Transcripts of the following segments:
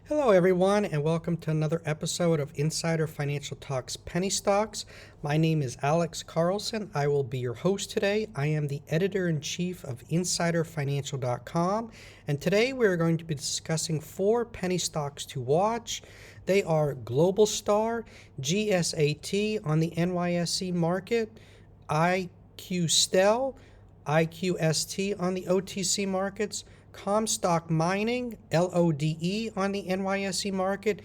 Hello, everyone, and welcome to another episode of Insider Financial Talks Penny Stocks. My name is Alex Carlson. I will be your host today. I am the editor-in-chief of InsiderFinancial.com, and today we're going to be discussing 4 penny stocks to watch. They are Globalstar, GSAT on the NYSE market, iQSTEL, IQST on the OTC markets, Comstock Mining, LODE on the NYSE market,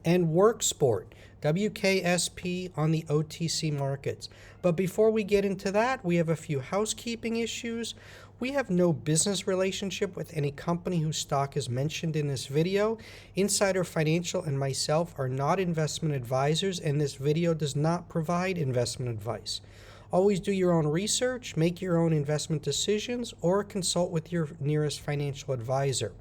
and WORKSPORT, WKSP on the OTC markets. But before we get into that, we have a few housekeeping issues. We have no business relationship with any company whose stock is mentioned in this video. Insider Financial and myself are not investment advisors, and this video does not provide investment advice. Always do your own research, make your own investment decisions, or consult with your nearest financial advisor.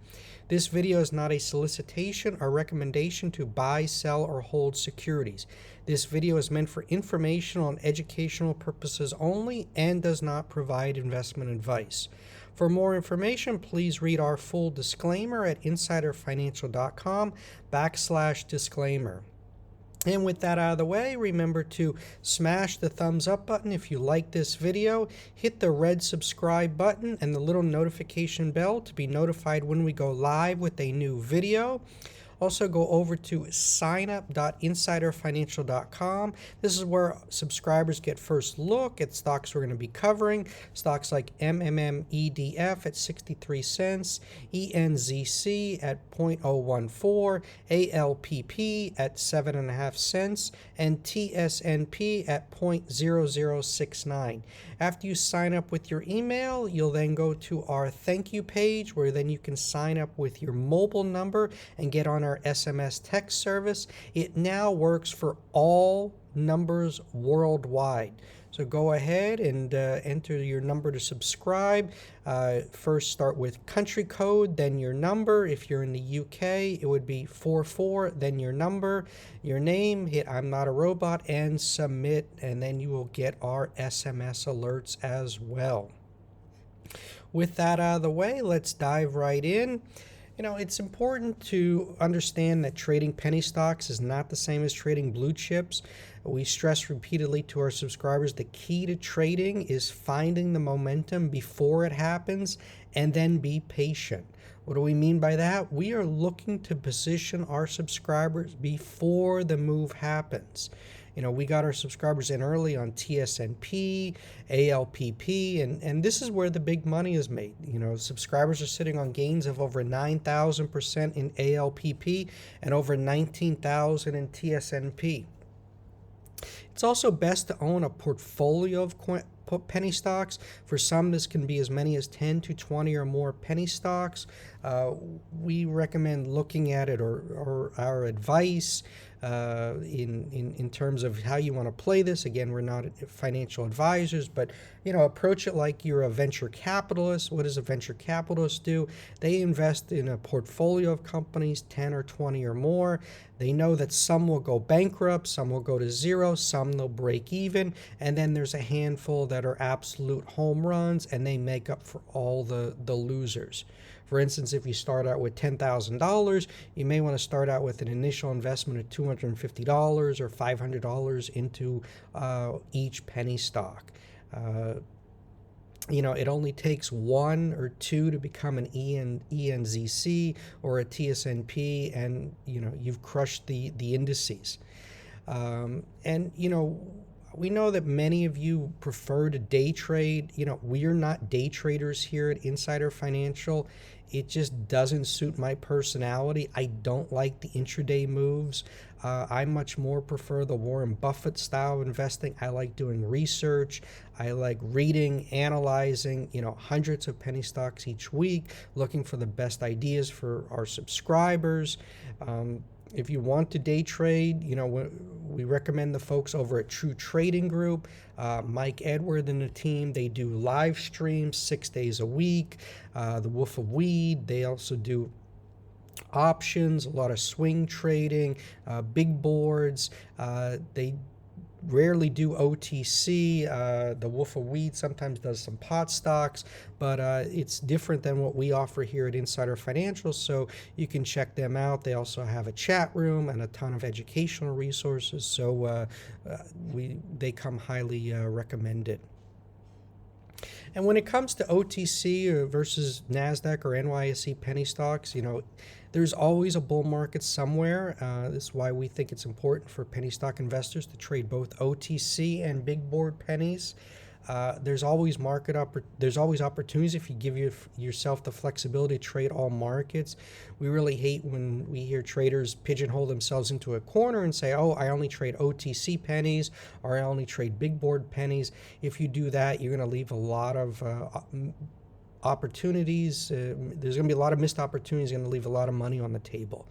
This video is not a solicitation or recommendation to buy, sell, or hold securities. This video is meant for informational and educational purposes only and does not provide investment advice. For more information, please read our full disclaimer at insiderfinancial.com/disclaimer. And with that out of the way, remember to smash the thumbs up button if you like this video, hit the red subscribe button and the little notification bell to be notified when we go live with a new video. Also, go over to signup.insiderfinancial.com. This is where subscribers get first look at stocks we're going to be covering. Stocks like MMMEDF at 63 cents, ENZC at 0.014, ALPP at 7.5 cents, and TSNP at 0.0069. After you sign up with your email, you'll then go to our thank you page where then you can sign up with your mobile number and get on our SMS text service. It now works for all numbers worldwide. So go ahead and enter your number to subscribe. First start with country code, then your number. If you're in the UK, it would be 44, then your number, your name, hit I'm not a robot, and submit, and then you will get our SMS alerts as well. With that out of the way, let's dive right in. It's important to understand that trading penny stocks is not the same as trading blue chips. We stress repeatedly to our subscribers the key to trading is finding the momentum before it happens and then be patient. What do we mean by that? We are looking to position our subscribers before the move happens. We got our subscribers in early on TSNP, ALPP, and this is where the big money is made. Subscribers are sitting on gains of over 9,000% in ALPP and over 19,000 in TSNP. It's also best to own a portfolio of penny stocks. For some, this can be as many as 10 to 20 or more penny stocks. We recommend looking at it or our advice in terms of how you want to play this. Again, we're not financial advisors, but approach it like you're a venture capitalist. What does a venture capitalist do? They invest in a portfolio of companies, 10 or 20 or more. They know that some will go bankrupt, some will go to zero, some they'll break even, and then there's a handful that are absolute home runs, and they make up for all the losers. For instance, if you start out with $10,000, you may want to start out with an initial investment of $250 or $500 into each penny stock. It only takes 1 or 2 to become an ENZC or a TSNP, and you've crushed the indices. We know that many of you prefer to day trade. We are not day traders here at Insider Financial. It just doesn't suit my personality. I don't like the intraday moves. I much more prefer the Warren Buffett style of investing. I like doing research. I like reading, analyzing, hundreds of penny stocks each week, looking for the best ideas for our subscribers. If you want to day trade, we recommend the folks over at True Trading Group, Mike Edward and the team. They do live streams 6 days a week. The Wolf of Weed, they also do options, a lot of swing trading, big boards. They rarely do OTC. The Wolf of Wheat sometimes does some pot stocks, but it's different than what we offer here at Insider Financial, so you can check them out. They also have a chat room and a ton of educational resources, so they come highly recommended. And when it comes to OTC versus NASDAQ or NYSE penny stocks, there's always a bull market somewhere. This is why we think it's important for penny stock investors to trade both OTC and big board pennies. There's always opportunities if you give yourself the flexibility to trade all markets. We really hate when we hear traders pigeonhole themselves into a corner and say, oh, I only trade OTC pennies or I only trade big board pennies. If you do that, you're going to leave a lot of opportunities. There's going to be a lot of missed opportunities, going to leave a lot of money on the table.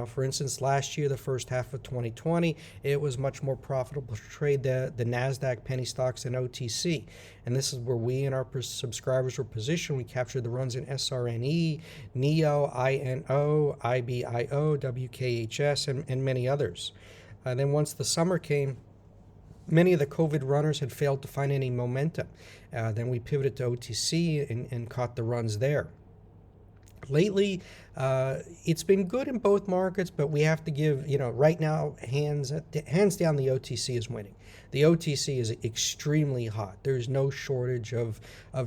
For instance, last year, the first half of 2020, it was much more profitable to trade the NASDAQ penny stocks than OTC. And this is where we and our subscribers were positioned. We captured the runs in SRNE, NEO, INO, IBIO, WKHS, and many others. Then once the summer came, many of the COVID runners had failed to find any momentum. Then we pivoted to OTC and caught the runs there. Lately, it's been good in both markets, but we have to give, right now, hands down, the OTC is winning. The OTC is extremely hot. There's no shortage of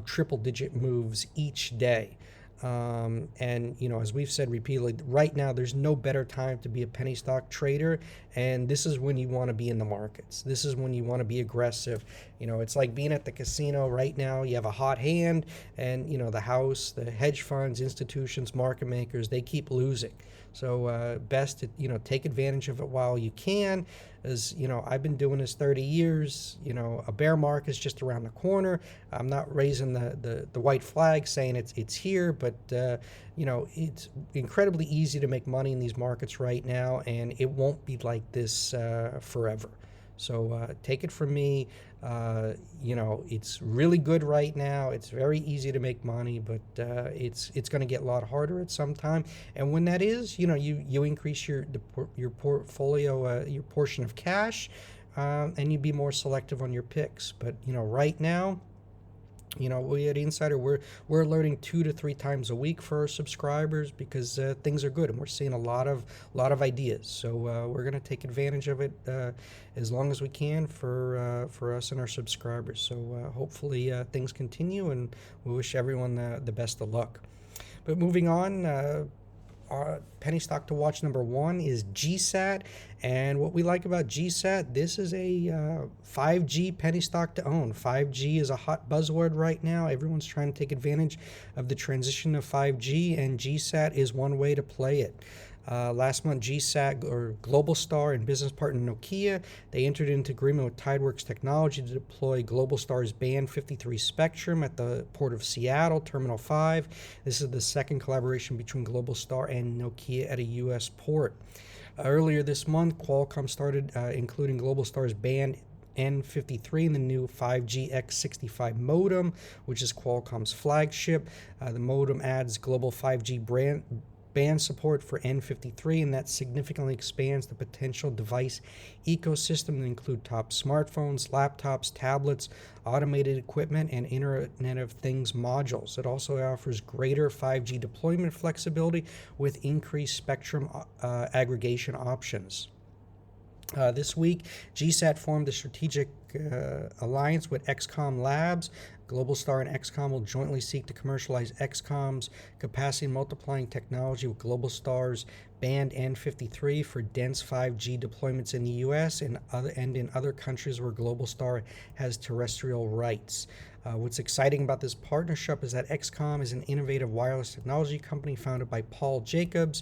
triple-digit moves each day. And, as we've said repeatedly, right now there's no better time to be a penny stock trader, and this is when you want to be in the markets. This is when you want to be aggressive. It's like being at the casino right now. You have a hot hand, and, the house, the hedge funds, institutions, market makers, they keep losing. So best to, take advantage of it while you can. As I've been doing this 30 years. A bear market is just around the corner. I'm not raising the white flag saying it's here, but it's incredibly easy to make money in these markets right now, and it won't be like this forever. So take it from me. It's really good right now. It's very easy to make money, but it's going to get a lot harder at some time. And when that is, you increase your portfolio, your portion of cash, and you be more selective on your picks. But right now, we at Insider, we're alerting 2 to 3 times a week for our subscribers because things are good and we're seeing a lot of ideas. So we're going to take advantage of it as long as we can for us and our subscribers. So hopefully things continue, and we wish everyone the best of luck. But moving on. Penny stock to watch number 1 is GSAT, and what we like about GSAT, this is a 5G penny stock to own. 5G is a hot buzzword right now. Everyone's trying to take advantage of the transition to 5G, and GSAT is one way to play it. Last month, GSAT, or Globalstar, and business partner Nokia, they entered into agreement with Tideworks Technology to deploy Globalstar's Band 53 spectrum at the Port of Seattle, Terminal 5. This is the second collaboration between Globalstar and Nokia at a U.S. port. Earlier this month, Qualcomm started including Globalstar's Band N53 in the new 5G X65 modem, which is Qualcomm's flagship. The modem adds global 5G band support for N53, and that significantly expands the potential device ecosystem to include top smartphones, laptops, tablets, automated equipment, and Internet of Things modules. It also offers greater 5G deployment flexibility with increased spectrum aggregation options. This week, GSAT formed a strategic alliance with XCOM Labs. Globalstar and XCOM will jointly seek to commercialize XCOM's capacity multiplying technology with Globalstar's Band N53 for dense 5G deployments in the U.S. and in other countries where Globalstar has terrestrial rights. What's exciting about this partnership is that XCOM is an innovative wireless technology company founded by Paul Jacobs,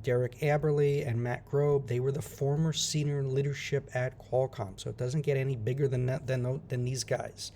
Derek Aberle, and Matt Grobe. They were the former senior leadership at Qualcomm, so it doesn't get any bigger than these guys.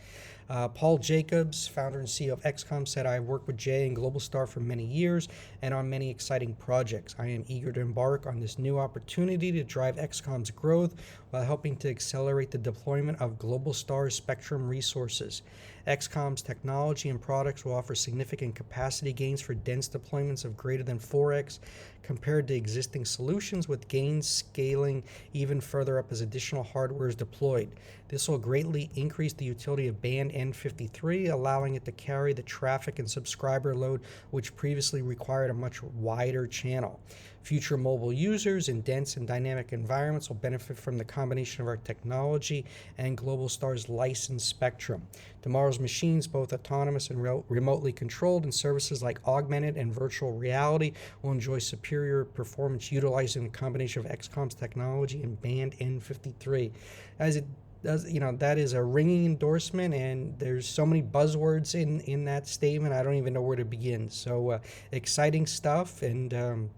Paul Jacobs, founder and CEO of XCOM, said, "I have worked with Jay and Globalstar for many years and on many exciting projects. I am eager to embark on this new opportunity to drive XCOM's growth while helping to accelerate the deployment of Globalstar's spectrum resources. XCOM's technology and products will offer significant capacity gains for dense deployments of greater than 4x compared to existing solutions, with gains scaling even further up as additional hardware is deployed. This will greatly increase the utility of band N53, allowing it to carry the traffic and subscriber load which previously required a much wider channel. Future mobile users in dense and dynamic environments will benefit from the combination of our technology and Globalstar's licensed spectrum. Tomorrow's machines, both autonomous and remotely controlled, and services like augmented and virtual reality will enjoy superior performance utilizing the combination of XCOM's technology and band N53." As it does, that is a ringing endorsement, and there's so many buzzwords in that statement, I don't even know where to begin. So exciting stuff. And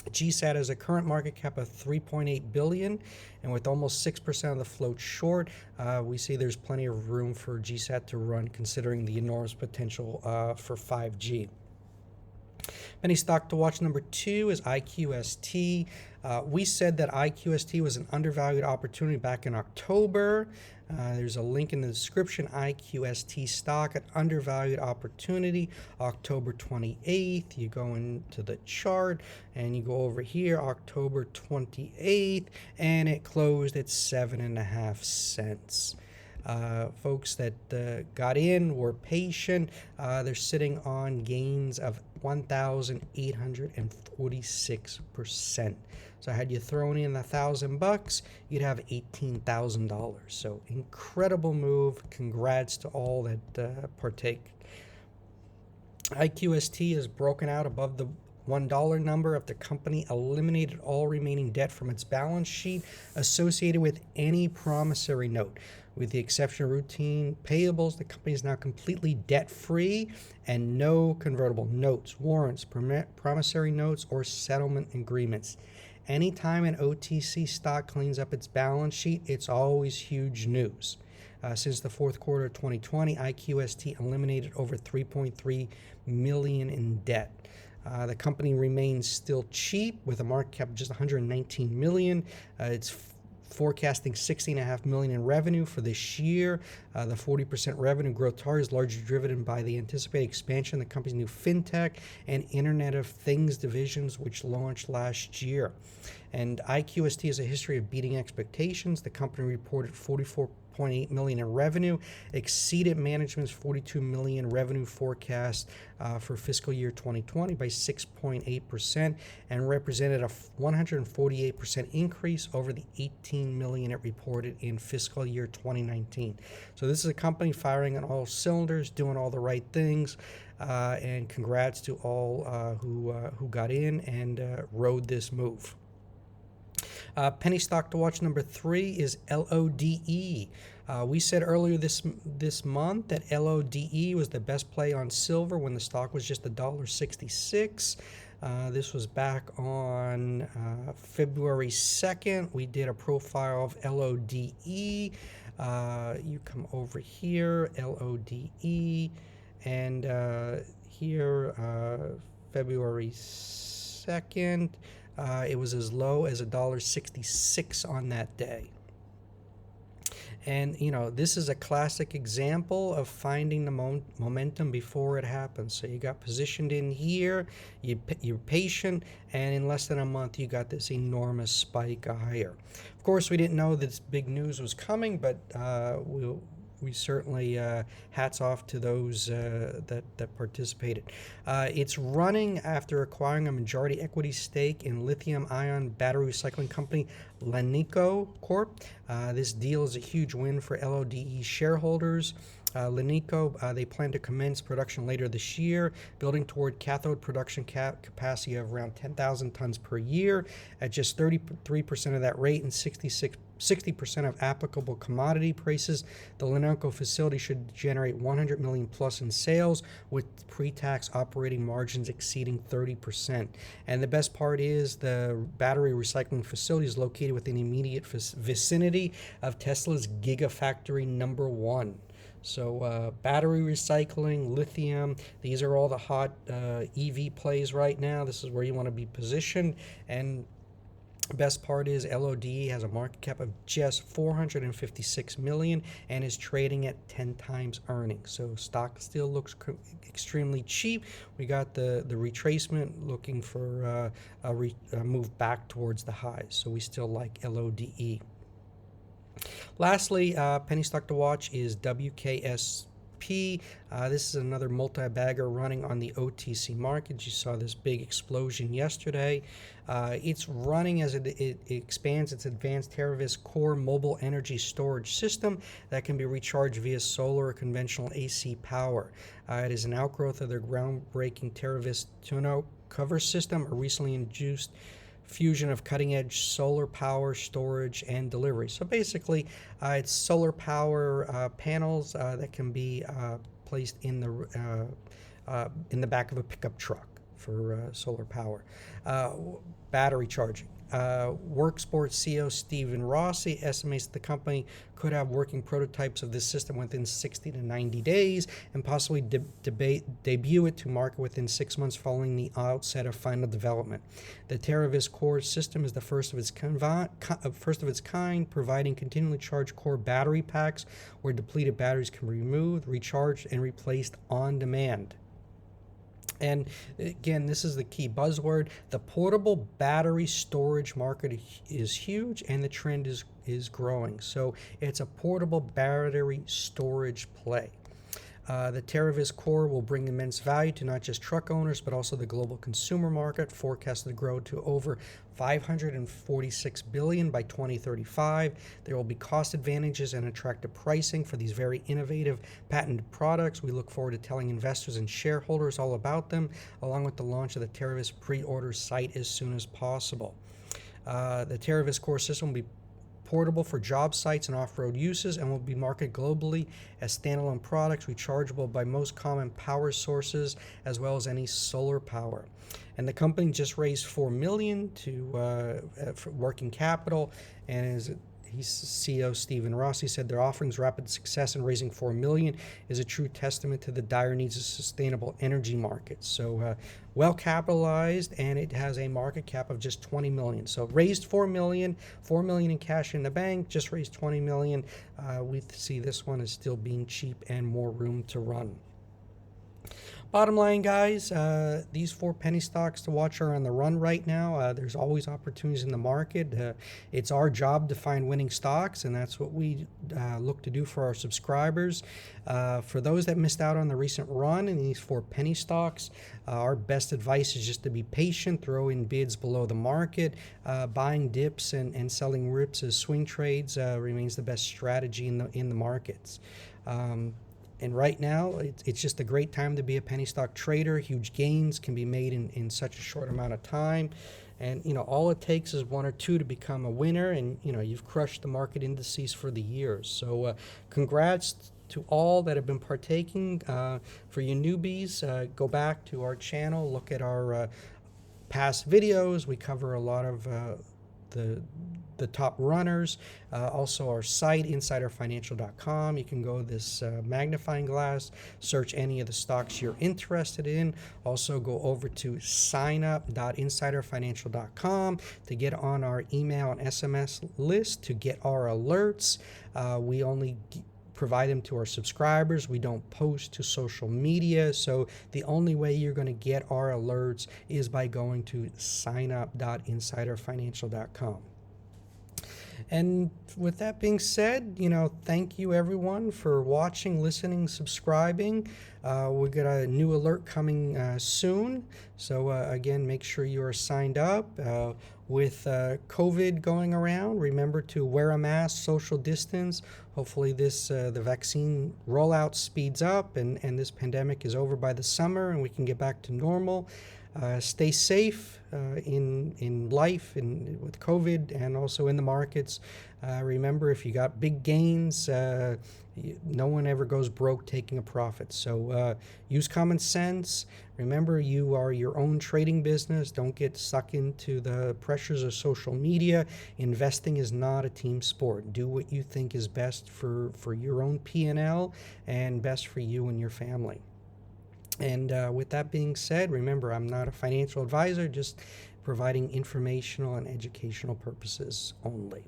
GSAT has a current market cap of $3.8 billion, and with almost 6% of the float short, we see there's plenty of room for GSAT to run, considering the enormous potential for 5G. Penny stock to watch number 2 is IQST. We said that IQST was an undervalued opportunity back in October. There's a link in the description. IQST stock, an undervalued opportunity, October 28th. You go into the chart and you go over here, October 28th, and it closed at 7.5 cents. Folks that got in were patient. They're sitting on gains of 1,846%. So had you thrown in $1,000, you'd have $18,000. So incredible move. Congrats to all that partake. IQST is broken out above the $1 number if the company eliminated all remaining debt from its balance sheet associated with any promissory note. With the exception of routine payables, the company is now completely debt-free and no convertible notes, warrants, promissory notes, or settlement agreements. Anytime an OTC stock cleans up its balance sheet, it's always huge news. Since the fourth quarter of 2020, IQST eliminated over $3.3 million in debt. The company remains still cheap with a market cap of just $119 million. It's forecasting $60.5 million in revenue for this year. The 40% revenue growth target is largely driven by the anticipated expansion of the company's new fintech and Internet of Things divisions, which launched last year. And IQST has a history of beating expectations. The company reported $44.8 million in revenue, exceeded management's $42 million revenue forecast for fiscal year 2020 by 6.8%, and represented a 148% increase over the $18 million it reported in fiscal year 2019. So this is a company firing on all cylinders, doing all the right things, and congrats to all who got in and rode this move. Penny stock to watch number 3 is LODE. We said earlier this month that LODE was the best play on silver when the stock was just $1.66. This was back on February 2nd. We did a profile of LODE. You come over here, LODE, and here, February 2nd. It was as low as $1.66 on that day. And, this is a classic example of finding the momentum before it happens. So you got positioned in here, you're patient, and in less than a month, you got this enormous spike higher. Of course, we didn't know this big news was coming, but we certainly hats off to those that participated. It's running after acquiring a majority equity stake in lithium-ion battery recycling company Lenico Corp. This deal is a huge win for LODE shareholders. Lenico, they plan to commence production later this year, building toward cathode production capacity of around 10,000 tons per year. At just 33% of that rate and 60% of applicable commodity prices, the Lenico facility should generate $100 million plus in sales, with pre-tax operating margins exceeding 30%. And the best part is the battery recycling facility is located within the immediate vicinity of Tesla's Gigafactory number 1. So battery recycling, lithium, these are all the hot EV plays right now. This is where you want to be positioned. And best part is LODE has a market cap of just 456 million and is trading at 10 times earnings. So stock still looks extremely cheap. We got the retracement looking for a move back towards the highs. So we still like LODE. Lastly, penny stock to watch is WKSP. This is another multi-bagger running on the OTC market. You saw this big explosion yesterday. It's running as it expands its advanced TeraVis core mobile energy storage system that can be recharged via solar or conventional AC power. It is an outgrowth of their groundbreaking TeraVis tonneau cover system, a recently introduced fusion of cutting-edge solar power, storage, and delivery. So basically, it's solar power panels that can be placed in the back of a pickup truck for solar power. Battery charging. WORKSPORT CEO Stephen Rossi estimates that the company could have working prototypes of this system within 60 to 90 days and possibly debut it to market within 6 months following the outset of final development. The TeraVis core system is the first of its kind, providing continually charged core battery packs where depleted batteries can be removed, recharged, and replaced on demand. And again, this is the key buzzword. The portable battery storage market is huge, and the trend is growing. So it's a portable battery storage play. The TeraVis core will bring immense value to not just truck owners, but also the global consumer market, forecasted to grow to over $546 billion by 2035. There will be cost advantages and attractive pricing for these very innovative patented products. We look forward to telling investors and shareholders all about them, along with the launch of the TeraVis pre-order site as soon as possible. The TeraVis core system will be portable for job sites and off-road uses and will be marketed globally as standalone products, rechargeable by most common power sources as well as any solar power. And the company just raised $4 million for working capital, and CEO Stephen Rossi said their offering's rapid success in raising $4 million is a true testament to the dire needs of sustainable energy markets. So well capitalized, and it has a market cap of just $20 million. So raised $4 million in cash in the bank, just raised $20 million. We see this one as still being cheap and more room to run. Bottom line, guys, these 4 penny stocks to watch are on the run right now. There's always opportunities in the market. It's our job to find winning stocks, and that's what we look to do for our subscribers. For those that missed out on the recent run in these 4 penny stocks, our best advice is just to be patient, throw in bids below the market. Buying dips and selling rips as swing trades remains the best strategy in the markets. And right now, it's just a great time to be a penny stock trader. Huge gains can be made in such a short amount of time. And, all it takes is 1 or 2 to become a winner. And, you've crushed the market indices for the years. So congrats to all that have been partaking. For you newbies, go back to our channel, look at our past videos. We cover a lot of the top runners. Also our site, insiderfinancial.com. You can go to this magnifying glass, search any of the stocks you're interested in. Also go over to signup.insiderfinancial.com to get on our email and SMS list to get our alerts. We only provide them to our subscribers. We don't post to social media, so the only way you're going to get our alerts is by going to signup.insiderfinancial.com. And with that being said, thank you everyone for watching, listening, subscribing. We got a new alert coming soon. So again, make sure you are signed up. With COVID going around, remember to wear a mask, social distance. Hopefully the vaccine rollout speeds up and this pandemic is over by the summer and we can get back to normal. Stay safe in life and with COVID, and also in the markets. Remember, if you got big gains, no one ever goes broke taking a profit. So use common sense. Remember, you are your own trading business. Don't get stuck into the pressures of social media. Investing is not a team sport. Do what you think is best for your own P&L and best for you and your family. And with that being said, remember, I'm not a financial advisor, just providing informational and educational purposes only.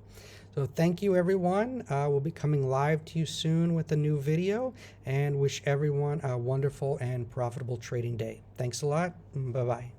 So thank you, everyone. We'll be coming live to you soon with a new video, and wish everyone a wonderful and profitable trading day. Thanks a lot. Bye-bye.